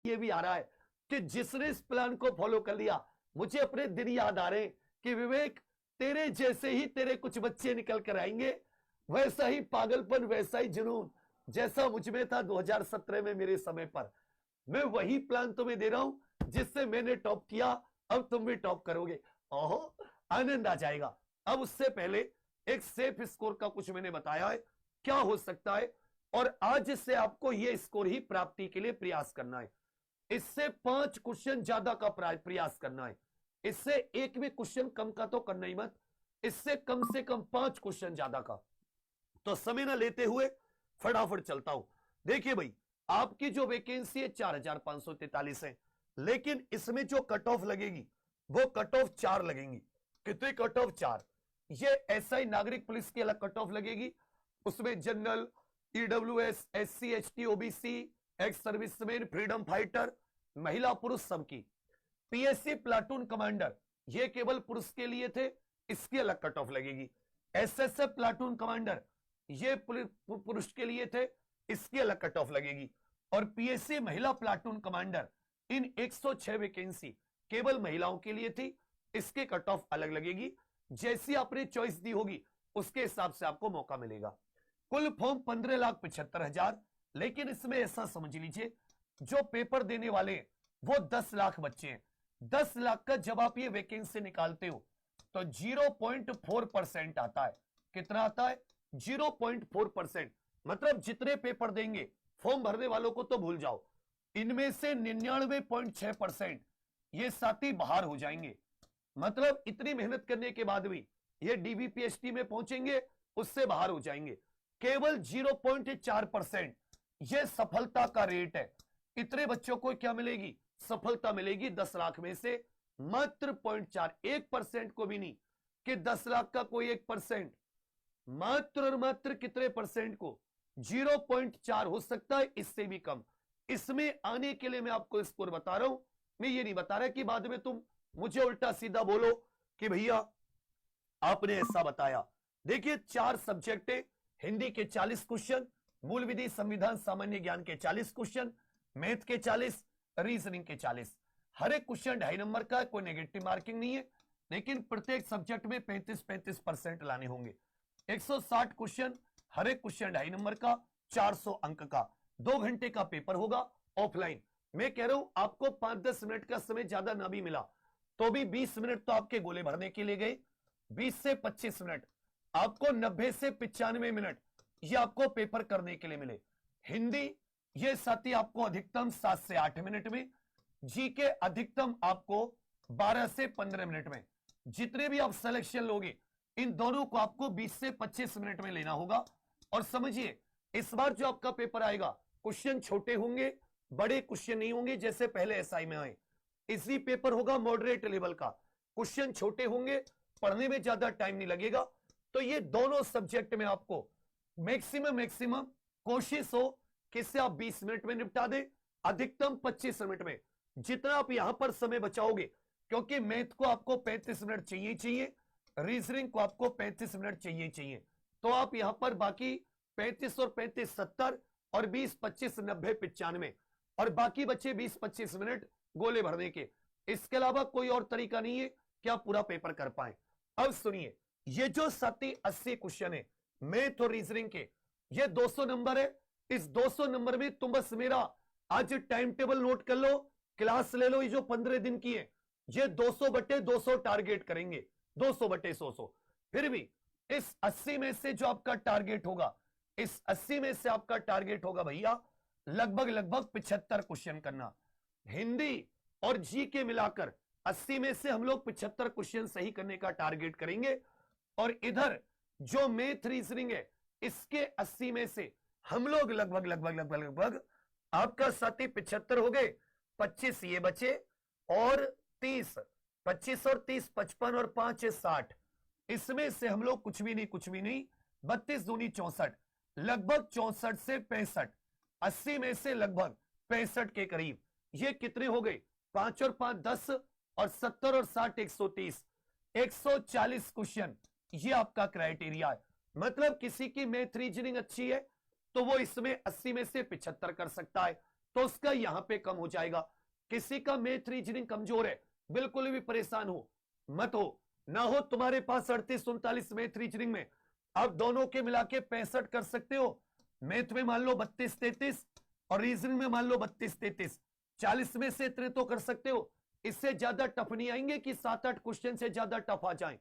ये भी आ रहा है कि जिसने इस प्लान को फॉलो कर लिया, मुझे अपने दिन याद आ रहे हैं कि विवेक, तेरे जैसे ही तेरे कुछ बच्चे निकल कर आएंगे, वैसा ही पागलपन, वैसा ही जुनून जैसा मुझ में था 2017 में मेरे समय पर। मैं वही प्लान तुम्हें दे रहा हूं जिससे मैंने टॉप किया, अब तुम भी टॉप करोगे। ओहो, आनंद आ जाएगा। अब उससे पहले एक सेफ स्कोर का कुछ मैंने बताया है, क्या हो सकता है, और आज से आपको यह स्कोर ही प्राप्ति के लिए प्रयास करना है। इससे 5 क्वेश्चन ज्यादा का प्रयास करना है, इससे एक भी क्वेश्चन कम का तो करना ही मत, इससे कम से कम 5 क्वेश्चन ज्यादा का। तो समय ना लेते हुए फटाफट चलता हूं। देखिए भाई, आपकी जो वैकेंसी है 4543 है, लेकिन इसमें जो कट ऑफ लगेगी वो कट ऑफ 4 लगेंगी। कितने कट ऑफ? 4। ये एसआई नागरिक पुलिस की अलग कट ऑफ लगेगी, उसमें general, EWS, SC, ST, OBC, ex serviceman, freedom fighter, महिला पुरुष सबकी। पीएससी प्लाटून कमांडर, ये केवल पुरुष के लिए थे, इसकी अलग कट ऑफ लगेगी। एसएसएफ प्लाटून कमांडर, ये पुरुष के लिए थे, इसकी अलग कट ऑफ लगेगी। और पीएससी महिला प्लाटून कमांडर, इन 106 वैकेंसी केवल महिलाओं के लिए थी, इसके कट ऑफ अलग लगेगी। जैसी आपने चॉइस दी होगी उसके हिसाब से आपको मौका मिलेगा। कुल फॉर्म 15,75,000, लेकिन इसमें ऐसा समझ लीजिए जो पेपर देने वाले हैं वो 10 लाख बच्चे हैं। 10 लाख का जब आप ये वैकेंसी निकालते हो तो 0.4% आता है। कितना आता है? 0.4%। मतलब जितने पेपर देंगे, फॉर्म भरने वालों को तो भूल जाओ, इनमें से 99.6% ये साथी बाहर हो जाएंगे। मतलब इतनी मेहनत करने के बाद भी ये डीबीपीएसटी में पहुंचेंगे, उससे बाहर हो जाएंगे। केवल 0.4% ये सफलता का रेट है। इतने बच्चों को क्या मिलेगी? सफलता मिलेगी 10 लाख में से मात्र 0.4, 1% को भी नहीं, कि 10 लाख का कोई 1%, मात्र और मात्र कितने परसेंट को? 0.4 हो सकता है, इससे भी कम। इसमें आने के लिए मैं आपको स्कोर बता रहा हूं, मैं ये नहीं बता रहा कि बाद में तुम मुझे उल्टा सीधा बोलो कि भैया आपने ऐसा बताया। देखिए 4 सब्जेक्ट है, हिंदी के 40 क्वेश्चन, मूल विधि, संविधान, सामान्य ज्ञान के 40 क्वेश्चन, मैथ के 40, रीजनिंग के 40। हर एक क्वेश्चन 2.5 नंबर का, कोई नेगेटिव मार्किंग नहीं है, लेकिन प्रत्येक सब्जेक्ट में 35-35% लाने होंगे। 160 क्वेश्चन, हर एक क्वेश्चन 2.5 नंबर का, 400 अंक का, 2 घंटे का पेपर होगा ऑफलाइन। मैं कह रहा हूं आपको 5-10 मिनट का समय ज्यादा ना भी मिला तो भी 20 मिनट तो आपके गोले भरने के लिए गए, 20 से 25 मिनट, आपको 90 से 95 मिनट ये आपको पेपर करने के लिए मिले। हिंदी ये साथी आपको अधिकतम 7 से 8 मिनट में, जीके अधिकतम आपको 12 से 15 मिनट में। जितने भी आप सिलेक्शन लोगे इन दोनों को आपको 20 से 25 मिनट में लेना होगा। और समझिए इस बार जो आपका पेपर आएगा, क्वेश्चन छोटे होंगे, बड़े क्वेश्चन नहीं होंगे जैसे पहले एसआई में आए। इसी पेपर होगा मॉडरेट लेवल का, क्वेश्चन छोटे होंगे, पढ़ने में ज्यादा टाइम नहीं लगेगा। तो ये दोनों सब्जेक्ट में आपको मैक्सिमम कोशिश हो कि इससे आप 20 मिनट में निपटा दें, अधिकतम 25 मिनट में। जितना आप यहां पर समय बचाओगे, क्योंकि मैथ को आपको 35 मिनट चाहिए, रीजनिंग को आपको 35 मिनट चाहिए, तो आप यहां पर बाकी 35 और 35 70 और 20 25 90 95 और बाकी बचे 20-25 मिनट गोले भरने के। इसके अलावा कोई और तरीका नहीं है कि आप पूरा पेपर कर पाए। अब सुनिए, ये जो 80 क्वेश्चन है मैथ और रीजनिंग के, ये 200 नंबर है। इस 200 नंबर में तुम बस मेरा आज टाइम टेबल नोट कर लो, क्लास ले लो, ये जो 15 दिन की है, ये 200/200 टारगेट करेंगे, 200/100। फिर भी इस 80 में से जो आपका टारगेट होगा, इस 80 में से आपका टारगेट होगा भैया लगभग 75 क्वेश्चन करना। हिंदी और जी के मिलाकर 80 में से हम लोग 75 क्वेश्चन सही करने का टारगेट करेंगे। और इधर जो मैथ रीजनिंग है, इसके 80 में से हम लोग लगभग आपका साथी 75 हो गए, 25 ये बचे और 30, 25 और 30 55 और 5 है 60। इसमें से हम लोग कुछ भी नहीं 32 दूनी 64, लगभग 64 से 65, 80 में से लगभग 65 के करीब। ये कितने हो गए? 5 और 5 10 और 70 और 60 130, 140 क्वेश्चन। ये आपका क्राइटेरिया है। मतलब किसी की मैथ रीजनिंग अच्छी है तो वो इसमें 80 में से 75 कर सकता है। तो तो उसका यहां पे कम हो जाएगा। किसी का मैथ रीजनिंग कमजोर है, बिल्कुल भी परेशान हो मत हो, ना हो तुम्हारे पास 38-39 मैथ रीजनिंग में, आप दोनों के मिला के 65 कर सकते हो। मैथ में मान लो 32-33 और रीजनिंग में मान लो 32-33, 40 में से इतने तो कर सकते हो। इससे ज्यादा टफ नहीं आएंगे कि 7-8 क्वेश्चन से ज्यादा टफ आ जाएं।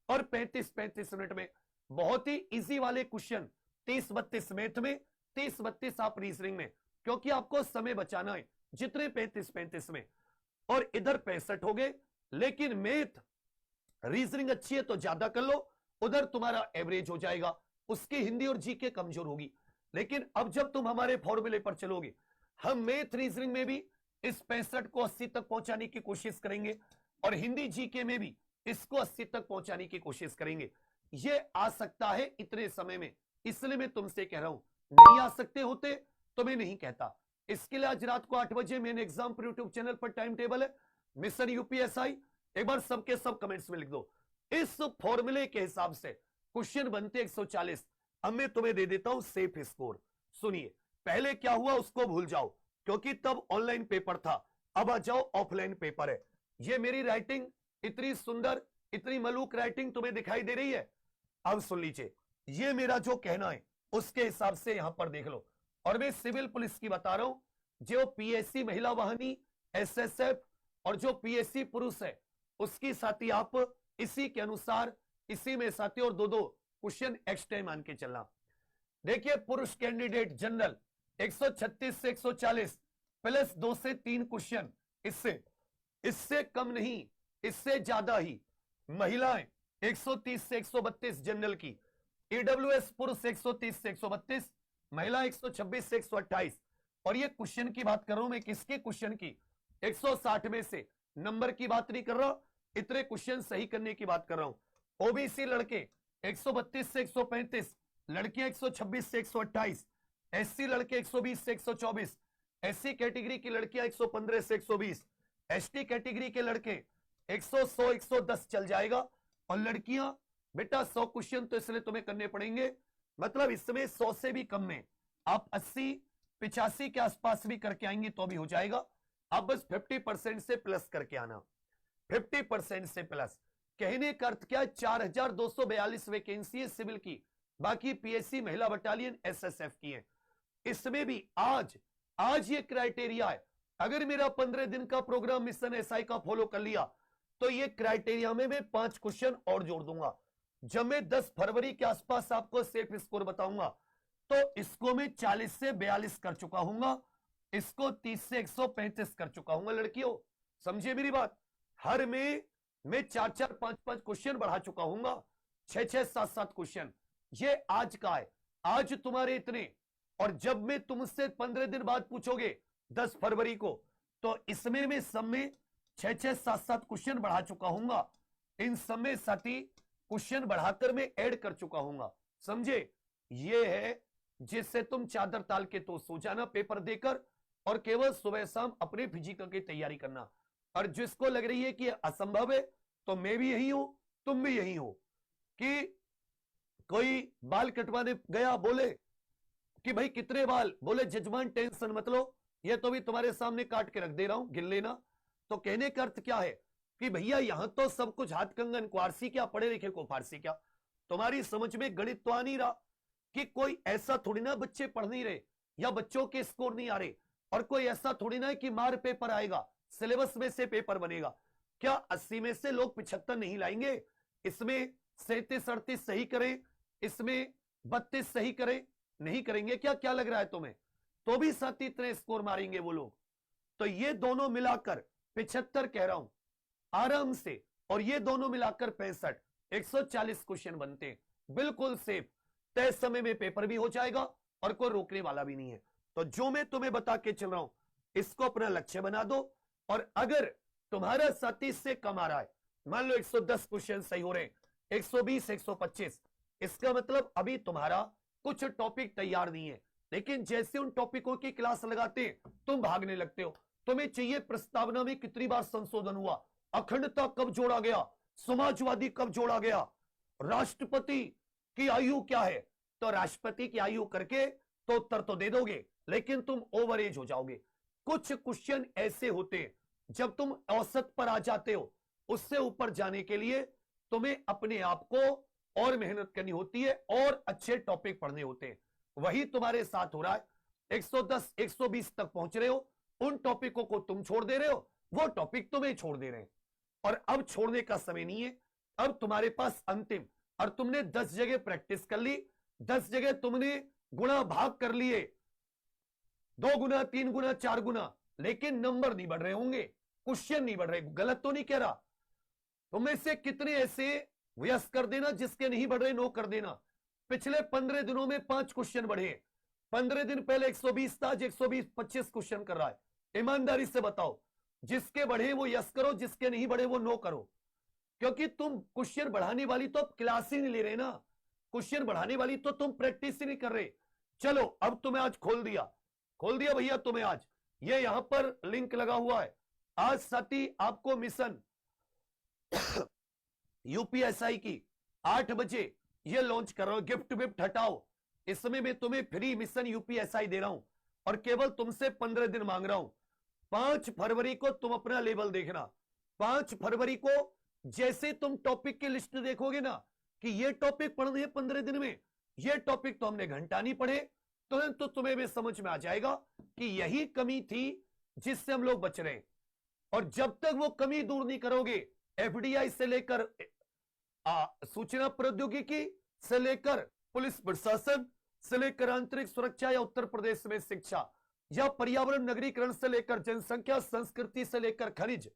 और 35-35 मिनट में बहुत ही इजी वाले क्वेश्चन 30-32 मैथ में, 30-32 आप रीजनिंग में, क्योंकि आपको समय बचाना है जितने 35-35 में, और इधर 65 हो गए। लेकिन मैथ रीजनिंग अच्छी है तो ज्यादा कर लो, उधर तुम्हारा एवरेज हो जाएगा, उसकी हिंदी और जीके कमजोर होगी। लेकिन अब जब तुम हमारे फॉर्मूले पर चलोगे, हम मैथ रीजनिंग में भी इस 65 को 80 तक पहुंचाने की कोशिश करेंगे, और हिंदी जीके में भी इसको 80 तक पहुंचाने की कोशिश करेंगे। ये आ सकता है इतने समय में, इसलिए मैं तुमसे कह रहा हूं, नहीं आ सकते होते तो मैं नहीं कहता। इसके लिए आज रात को 8 बजे मेन एग्जाम पर यूट्यूब चैनल पर टाइम टेबल है, मिशन यूपीएसआई, एक बार सबके सब कमेंट्स में लिख दो। इस फॉर्मूले के हिसाब से क्वेश्चन बनते 140। अब मैं तुम्हें दे देता हूं सेफ स्कोर। सुनिए, पहले क्या हुआ उसको भूल जाओ, क्योंकि तब ऑनलाइन पेपर था, अब आ जाओ ऑफलाइन पेपर है। ये मेरी राइटिंग इतनी सुंदर, इतनी मलूक राइटिंग तुम्हें दिखाई दे रही है। अब सुन लीजिए, ये मेरा जो कहना है उसके हिसाब से यहां पर देख लो। और मैं सिविल पुलिस की बता रहा हूं, जो पीएससी महिला वाहिनी, एसएसएफ और जो पीएससी पुरुष है उसकी साथी आप इसी के अनुसार, इसी में साथी और दो क्वेश्चन एक्स्ट्रा मान के चलना। देखिए, पुरुष कैंडिडेट जनरल 136 से 140 प्लस 2 से 3 क्वेश्चन, इससे कम नहीं, इससे ज्यादा ही। महिलाएं 130 से 132 जनरल की, ईडब्ल्यूएस पुरुष 130 से 132, महिला 126 से 128। और ये क्वेश्चन की बात कर रहा हूं मैं, किसके क्वेश्चन की, 160 में से, नंबर की बात नहीं कर रहा, इतने क्वेश्चन सही करने की बात कर रहा हूं। ओबीसी लड़के 132 से 135, लड़कियां 126 से 128, एससी लड़के 120 से 124, एससी कैटेगरी की लड़कियां 115 से 120, एसटी कैटेगरी के लड़के 100 110 चल जाएगा। और लड़कियां बेटा 100 क्वेश्चन तो इसलिए तुम्हें करने पड़ेंगे, मतलब इसमें 100 से भी कम में आप 80-85 के आसपास भी करके आएंगे तो भी हो जाएगा। आप बस 50% से प्लस करके आना, 50% से प्लस। कहने का अर्थ क्या है, 4242 वैकेंसी है सिविल की, बाकी पीएससी महिला बटालियन एसएसएफ की है। इसमें भी आज ये क्राइटेरिया है। अगर मेरा 15 दिन का प्रोग्राम मिशन एसआई का फॉलो कर लिया तो ये क्राइटेरिया में मैं 5 क्वेश्चन और जोड़ दूंगा। जब मैं 10 फरवरी के आसपास आपको सेफ स्कोर बताऊंगा तो इसको मैं 40 से 42 कर चुका हूंगा, इसको 30 से 135 कर चुका हूंगा। लड़कियों समझिए मेरी बात, हर में मैं 4-4 5-5 क्वेश्चन बढ़ा चुका हूंगा, 6-6 7-7 क्वेश्चन। ये आज का है, आज तुम्हारे इतने। और जब मैं तुमसे 15 दिन बाद पूछोगे 10 फरवरी को, तो इसमें मैं सब में 6-6 7-7 क्वेश्चन बढ़ा चुका हूंगा। इन सब में साथी क्वेश्चन बढ़ाकर मैं ऐड कर चुका हूंगा, समझे। ये है जिससे तुम चादर ताल के तो सो जाना पेपर देकर, और केवल सुबह शाम अपने फिजिकल की तैयारी करना। और जिसको लग रही है कि असंभव है, तो मैं भी यही हूं, तुम भी यही हो, कि कोई बाल कटवाने गया, बोले कि भाई कितने बाल, बोले जजमान टेंशन मत लो, ये तो भी तुम्हारे सामने काट के रख दे रहा हूं, गिन लेना। तो कहने का अर्थ क्या है कि भैया यहां तो सब कुछ हाथ कंगन, फारसी क्या, पढ़े लिखे को फारसी क्या। तुम्हारी समझ में गणित तो आ नहीं रहा कि कोई ऐसा थोड़ी ना बच्चे पढ़ नहीं रहे या बच्चों के स्कोर नहीं आ रहे, और कोई ऐसा थोड़ी ना है कि मार पेपर आएगा, सिलेबस में से पेपर बनेगा। क्या 80 में से लोग 75 नहीं लाएंगे? इसमें 37-38 सही करें, इसमें 32 सही करें, नहीं करेंगे क्या? क्या लग रहा है तुम्हें? तो भी साथ इतने स्कोर मारेंगे वो लोग। तो ये दोनों मिलाकर 75 कह रहा हूं आराम से, और ये दोनों मिलाकर 65, 140 क्वेश्चन बनते हैं, बिल्कुल सेफ। तय समय में पेपर भी हो जाएगा और कोई रोकने वाला भी नहीं है। तो जो मैं तुम्हें बता के चल रहा हूं, इसको अपना लक्ष्य बना दो। और अगर तुम्हारा 37 से कम आ रहा है, मान लो 110 क्वेश्चन सही हो रहे हैं, 120 125, इसका मतलब अभी तुम्हारा कुछ टॉपिक तैयार नहीं है। लेकिन जैसे उन टॉपिकों की क्लास लगाते हैं तुम भागने लगते हो। तुम्हें चाहिए प्रस्तावना में कितनी बार संशोधन हुआ, अखंडता कब जोड़ा गया, समाजवादी कब जोड़ा गया, राष्ट्रपति की आयु क्या है, तो राष्ट्रपति की आयु करके तो उत्तर तो दे दोगे, लेकिन तुम ओवर एज हो जाओगे। कुछ क्वेश्चन ऐसे होते हैं जब तुम औसत पर आ जाते हो, उससे ऊपर जाने के लिए तुम्हें अपने आप को और मेहनत करनी होती है और अच्छे टॉपिक पढ़ने होते हैं। वही तुम्हारे साथ हो रहा है। 110 120 तक पहुंच रहे हो, उन टॉपिकों को तुम छोड़ दे रहे हो, वो टॉपिक तुम्हें छोड़ दे रहे हैं। और अब छोड़ने का समय नहीं है, अब तुम्हारे पास अंतिम, और तुमने 10 जगह प्रैक्टिस कर ली, 10 जगह तुमने गुणा भाग कर लिए, 2 गुना 3 गुना 4 गुना, लेकिन नंबर नहीं बढ़ रहे होंगे, क्वेश्चन नहीं बढ़ रहे। गलत तो नहीं कह रहा। तुम में से कितने ऐसे यस कर देना जिसके नहीं बढ़ रहे नो कर देना। पिछले 15 दिनों में 5 क्वेश्चन बढ़े। 15 दिन पहले 120 था, आज 120 25 क्वेश्चन कर रहा है। ईमानदारी से बताओ, जिसके बढ़े वो यस करो, जिसके नहीं बढ़े वो नो करो। क्योंकि तुम क्वेश्चन बढ़ाने वाली तो क्लास ही नहीं ले रहे ना, क्वेश्चन बढ़ाने वाली तो तुम प्रैक्टिस ही नहीं कर रहे। चलो अब तुम्हें आज खोल दिया भैया तुम्हें आज, ये यहां पर लिंक लगा हुआ है। आज साथी आपको मिशन यूपीएसआई की 8 बजे ये लॉन्च कर रहा हूं। गिफ्ट विफ्ट हटाओ, इसमें मैं तुम्हें फ्री मिशन यूपीएसआई दे रहा हूं और केवल तुमसे 15 दिन मांग रहा हूं। 5 फरवरी को तुम अपना लेवल देखना। 5 फरवरी को जैसे तुम टॉपिक की लिस्ट देखोगे ना कि ये टॉपिक पढ़ने हैं 15 दिन में, ये टॉपिक तो हमने घंटा नहीं पढ़े, तुरंत तो तुम्हें भी समझ में आ जाएगा कि यही कमी थी जिससे हम लोग बच रहे हैं। और जब तक वो कमी दूर नहीं करोगे, एफडीआई से लेकर सूचना प्रौद्योगिकी से लेकर पुलिस प्रशासन से लेकर आंतरिक सुरक्षा या उत्तर प्रदेश में शिक्षा या पर्यावरण नगरीकरण से लेकर जनसंख्या संस्कृति से लेकर खनिज,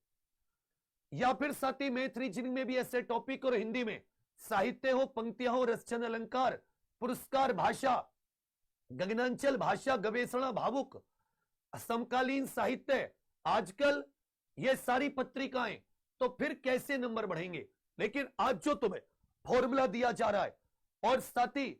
या फिर साथ ही मैथ रीजनिंग में भी ऐसे टॉपिक, और हिंदी में साहित्य हो, पंक्तियां हो, रसछंद अलंकार, पुरस्कार भाषा, गगनांचल भाषा गवेषणा, भावुक, समकालीन साहित्य, आजकल ये सारी पत्रिकाएं, तो फिर कैसे नंबर बढ़ेंगे। लेकिन आज जो तुम्हें फॉर्मूला दिया जा रहा है, और साथ ही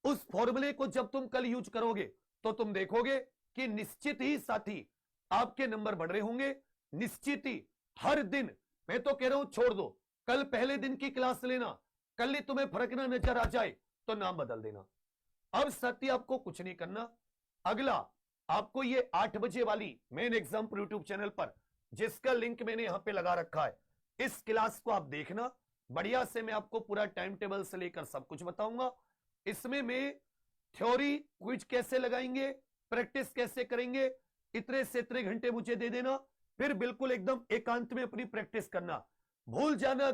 उस फॉर्मूले को जब तुम कल यूज करोगे तो तुम देखोगे कि निश्चित ही साथी आपके नंबर बढ़ रहे होंगे। निश्चित ही हर दिन, मैं तो कह रहा हूं छोड़ दो, कल पहले दिन की क्लास लेना, कल ही तुम्हें फर्क ना नजर आ जाए तो नाम बदल देना। अब साथी आपको कुछ नहीं करना, अगला आपको ये 8 बजे वाली मेन एग्जाम यूट्यूब चैनल पर, जिसका लिंक मैंने यहां पे लगा रखा है, इस क्लास को आप देखना। बढ़िया से मैं आपको पूरा टाइम टेबल से लेकर सब कुछ बताऊंगा। इसमें मैं थ्योरी क्विज कैसे लगाएंगे, प्रैक्टिस कैसे करेंगे, इतने से इतने घंटे मुझे दे देना, फिर बिल्कुल एकदम एकांत में अपनी प्रैक्टिस करना। भूल जाना